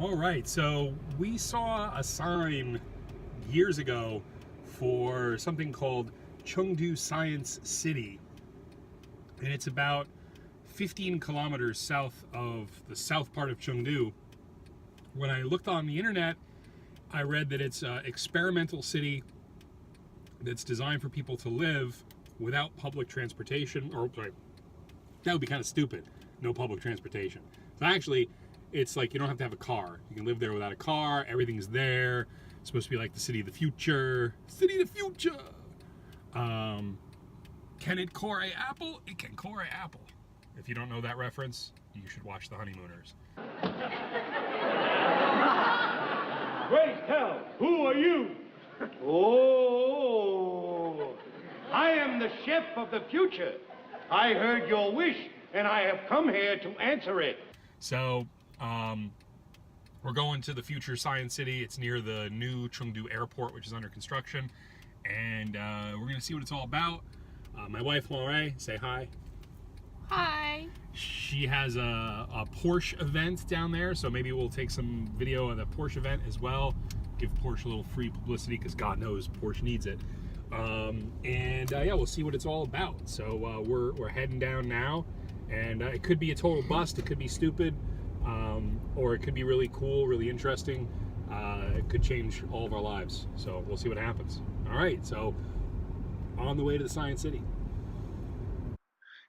All right, so we saw a sign years ago for something called Chengdu Science City, and it's about 15 kilometers south of the south part of Chengdu. When I looked on the internet, I read that it's an experimental city that's designed for people to live without public transportation, or sorry, that would be kind of stupid, no public transportation. So actually, it's like you don't have to have a car. You can live there without a car. Everything's there. It's supposed to be like the city of the future. City of the future. Can it core a apple? It can core a apple. If you don't know that reference, you should watch The Honeymooners. Great hell, who are you? Oh, I am the chef of the future. I heard your wish, and I have come here to answer it. So, we're going to the future Science City. It's near the new Chengdu airport, which is under construction. And we're going to see what it's all about. My wife, Laurie, say hi. Hi. She has a Porsche event down there, so maybe we'll take some video of the Porsche event as well. Give Porsche a little free publicity, because God knows Porsche needs it. Yeah, we'll see what it's all about. So we're heading down now, and it could be a total bust. It could be stupid, or it could be really cool, really interesting. It could change all of our lives. So we'll see what happens. All right, so on the way to the Science City.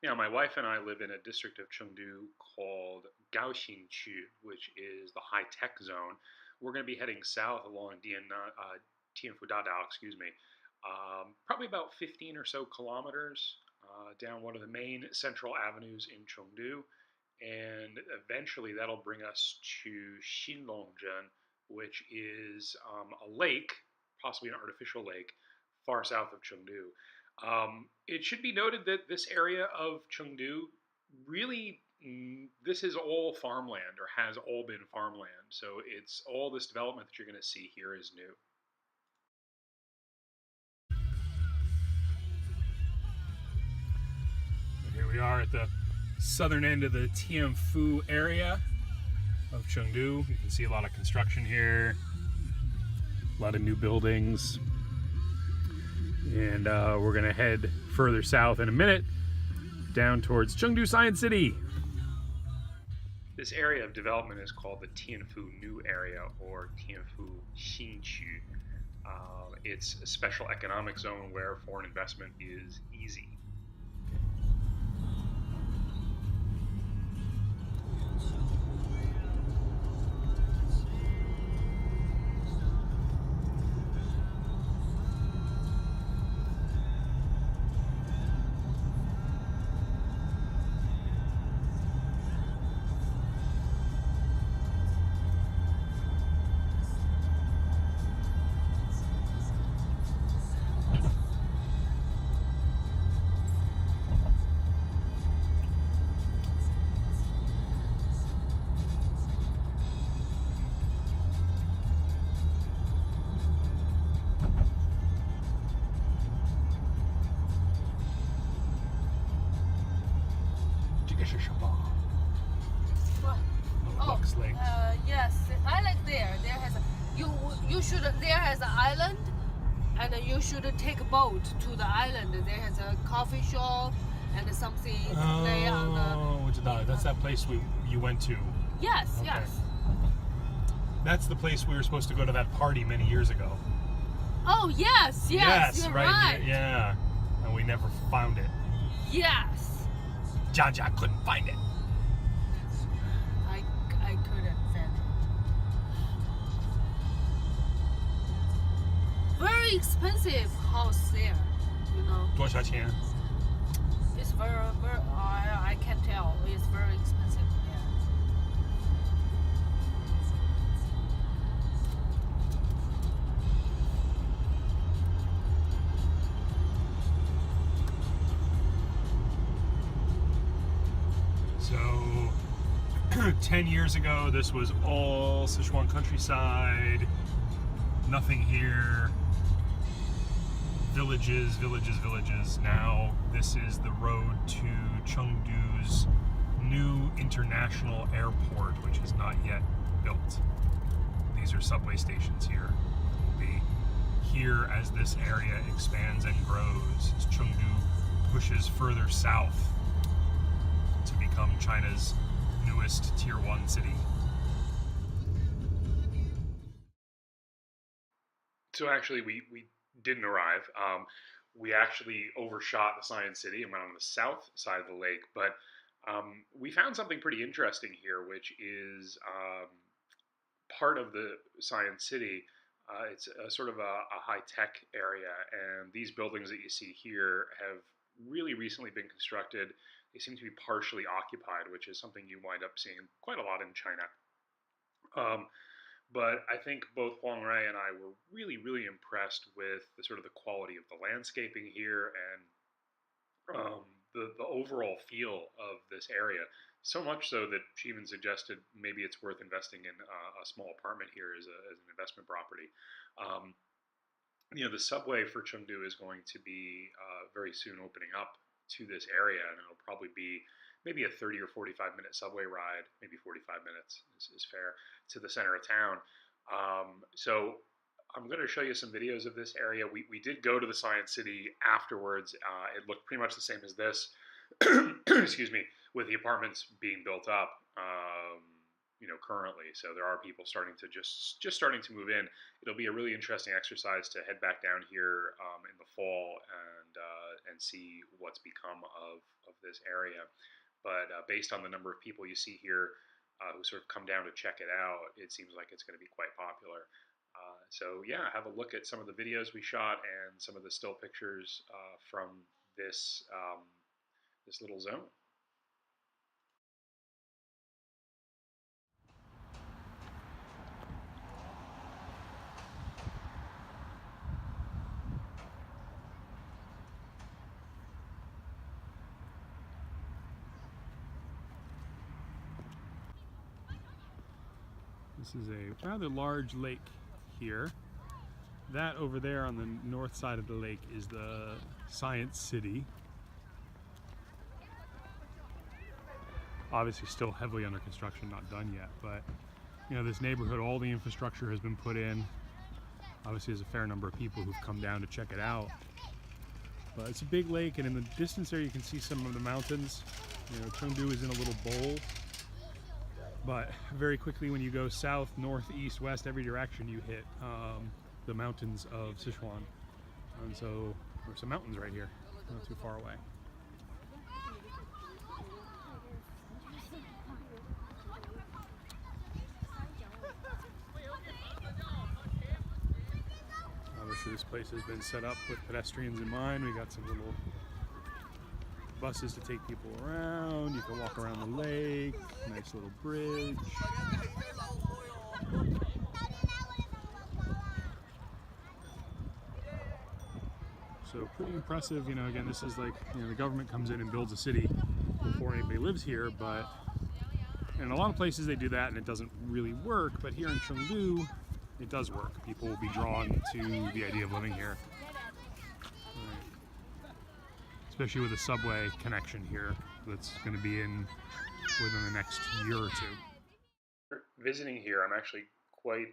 Now, my wife and I live in a district of Chengdu called Gaoxingqu, which is the high-tech zone. We're going to be heading south along Tian Fu Zone, probably about 15 or so kilometers down one of the main central avenues in Chengdu. And eventually that'll bring us to Xinlongzhen, which is a lake, possibly an artificial lake, far south of Chengdu. It should be noted that this area of Chengdu, really, this is all farmland, or has all been farmland. So it's all this development that you're going to see here is new. And here we are at the southern end of the Tian Fu area of Chengdu. You can see a lot of construction here, a lot of new buildings. And we're going to head further south in a minute, down towards Chengdu Science City. This area of development is called the Tian Fu New Area, or Tian Fu Xinqu. It's a special economic zone where foreign investment is easy. Yes, I like there. There has there has an island, and you should take a boat to the island. There has a coffee shop and something to play on the. That's that place you went to. Yes, okay. Yes. That's the place we were supposed to go to that party many years ago. Oh yes, you're right. Here, yeah, and we never found it. Yes. Jaja couldn't find it. I couldn't find it. Very expensive house there, you know. 多少钱? It's very I can't tell. It's very expensive there. So, 10 years ago, this was all Sichuan countryside. Nothing here. Villages, villages, villages. Now, this is the road to Chengdu's new international airport, which is not yet built. These are subway stations here. Will be here as this area expands and grows, as Chengdu pushes further south to become China's newest Tier 1 city. So actually, we didn't arrive. We actually overshot the Science City and went on the south side of the lake, but we found something pretty interesting here, which is part of the Science City. It's a sort of a high-tech area, and these buildings that you see here have really recently been constructed. They seem to be partially occupied, which is something you wind up seeing quite a lot in China. But I think both Huang Rui and I were really, really impressed with the sort of the quality of the landscaping here and the overall feel of this area. So much so that she even suggested maybe it's worth investing in a small apartment here as an investment property. The subway for Chengdu is going to be very soon opening up to this area, and it'll probably be maybe a 30 or 45-minute subway ride, maybe 45 minutes is fair, to the center of town. So I'm going to show you some videos of this area. We did go to the Science City afterwards. It looked pretty much the same as this, excuse me, with the apartments being built up, currently. So there are people starting to just starting to move in. It'll be a really interesting exercise to head back down here in the fall and see what's become of this area. But based on the number of people you see here who sort of come down to check it out, it seems like it's going to be quite popular. So yeah, have a look at some of the videos we shot and some of the still pictures from this this little zone. This is a rather large lake here. That over there on the north side of the lake is the Science City. Obviously still heavily under construction, not done yet, but this neighborhood, all the infrastructure has been put in. Obviously there's a fair number of people who've come down to check it out. But it's a big lake, and in the distance there you can see some of the mountains. Chengdu is in a little bowl. But very quickly, when you go south, north, east, west, every direction, you hit the mountains of Sichuan. And so there's some mountains right here, not too far away. Obviously, this place has been set up with pedestrians in mind. We got some little buses to take people around. You can walk around the lake. Nice little bridge. So pretty impressive. Again, this is like, the government comes in and builds a city before anybody lives here, but in a lot of places they do that and it doesn't really work, but here in Chengdu, it does work. People will be drawn to the idea of living here. Especially with a subway connection here that's going to be in within the next year or two. Visiting here, I'm actually quite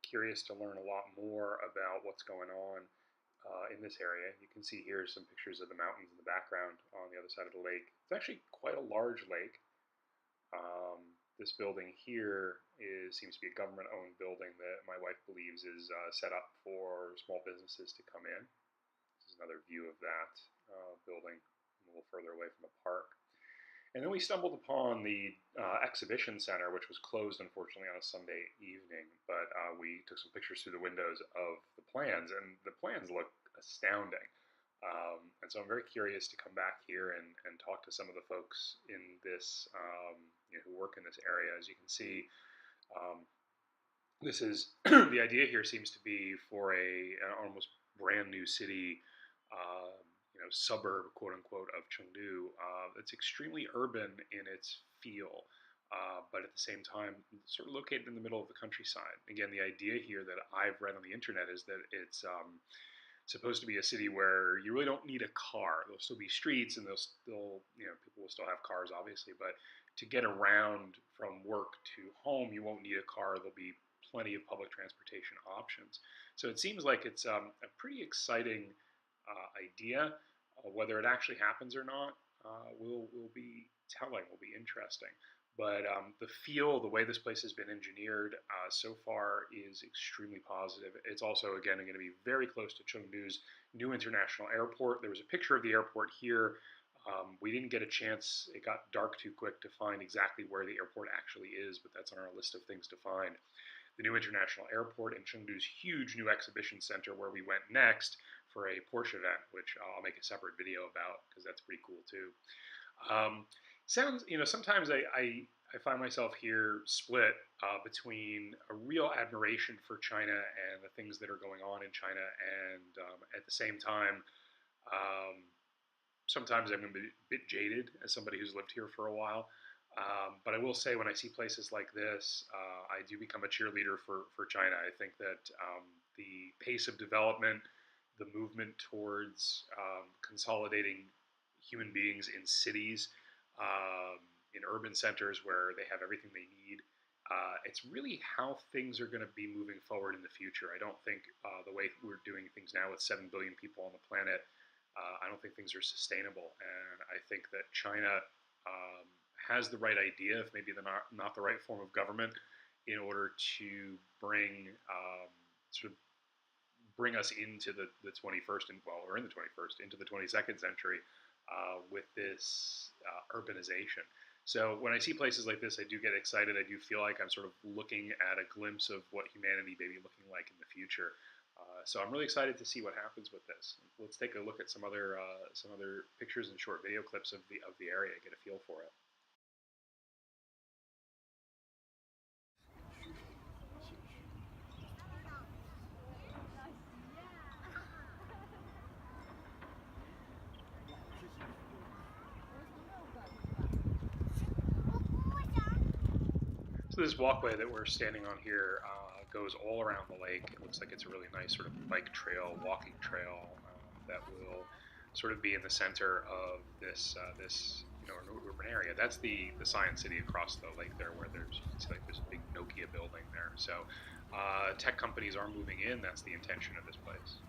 curious to learn a lot more about what's going on in this area. You can see here some pictures of the mountains in the background on the other side of the lake. It's actually quite a large lake. This building here seems to be a government-owned building that my wife believes is set up for small businesses to come in. This is another view of that building a little further away from the park. And then we stumbled upon the exhibition center, which was closed, unfortunately, on a Sunday evening. But we took some pictures through the windows of the plans, and the plans look astounding. And so I'm very curious to come back here and talk to some of the folks in this, who work in this area. As you can see, this is the idea here seems to be for an almost brand new city, suburb, quote unquote, of Chengdu. It's extremely urban in its feel, but at the same time, sort of located in the middle of the countryside. Again, the idea here that I've read on the internet is that it's supposed to be a city where you really don't need a car. There'll still be streets, and people will still have cars, obviously, but to get around from work to home, you won't need a car. There'll be plenty of public transportation options. So it seems like it's a pretty exciting idea. Whether it actually happens or not will be telling, will be interesting. But the feel, the way this place has been engineered so far is extremely positive. It's also, again, going to be very close to Chengdu's new international airport. There was a picture of the airport here. We didn't get a chance, it got dark too quick to find exactly where the airport actually is, but that's on our list of things to find. The new international airport and Chengdu's huge new exhibition center where we went next for a Porsche event, which I'll make a separate video about because that's pretty cool too. Sometimes I find myself here split between a real admiration for China and the things that are going on in China, and at the same time, sometimes I'm a bit jaded as somebody who's lived here for a while. But I will say, when I see places like this, I do become a cheerleader for China. I think that the pace of development, the movement towards consolidating human beings in cities, in urban centers where they have everything they need, it's really how things are going to be moving forward in the future. I don't think the way we're doing things now with 7 billion people on the planet, I don't think things are sustainable. And I think that China has the right idea, if maybe they're not the right form of government, in order to bring bring us into the 21st, and well, we're in the 21st, into the 22nd century with this urbanization. So when I see places like this, I do get excited. I do feel like I'm sort of looking at a glimpse of what humanity may be looking like in the future. So I'm really excited to see what happens with this. Let's take a look at some other pictures and short video clips of the area, get a feel for it. So this walkway that we're standing on here goes all around the lake. It looks like it's a really nice sort of bike trail, walking trail that will sort of be in the center of this urban area. That's the Science City across the lake there, where you can see like this big Nokia building there. So tech companies are moving in. That's the intention of this place.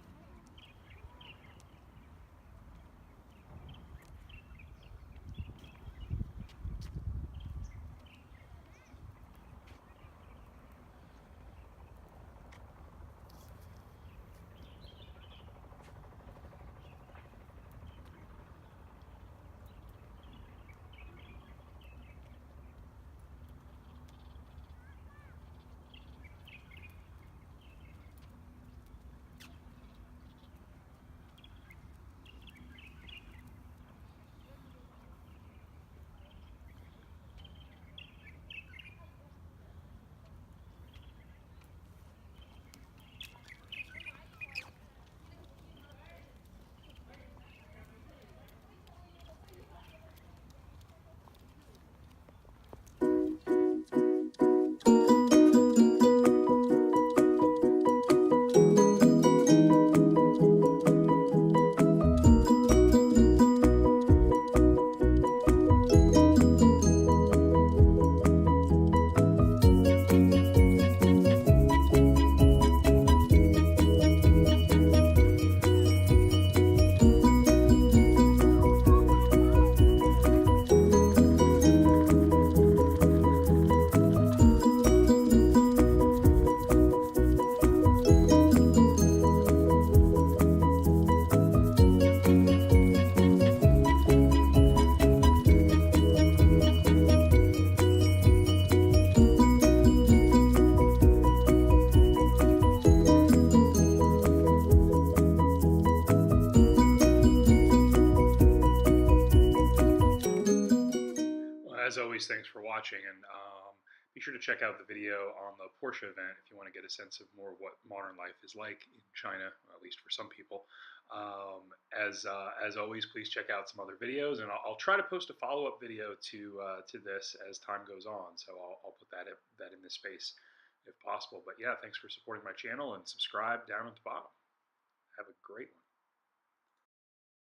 As always, thanks for watching, and be sure to check out the video on the Porsche event if you want to get a sense of more of what modern life is like in China, at least for some people. As always, please check out some other videos, and I'll try to post a follow-up video to this as time goes on. So I'll put that in this space if possible. But yeah, thanks for supporting my channel, and subscribe down at the bottom. Have a great one.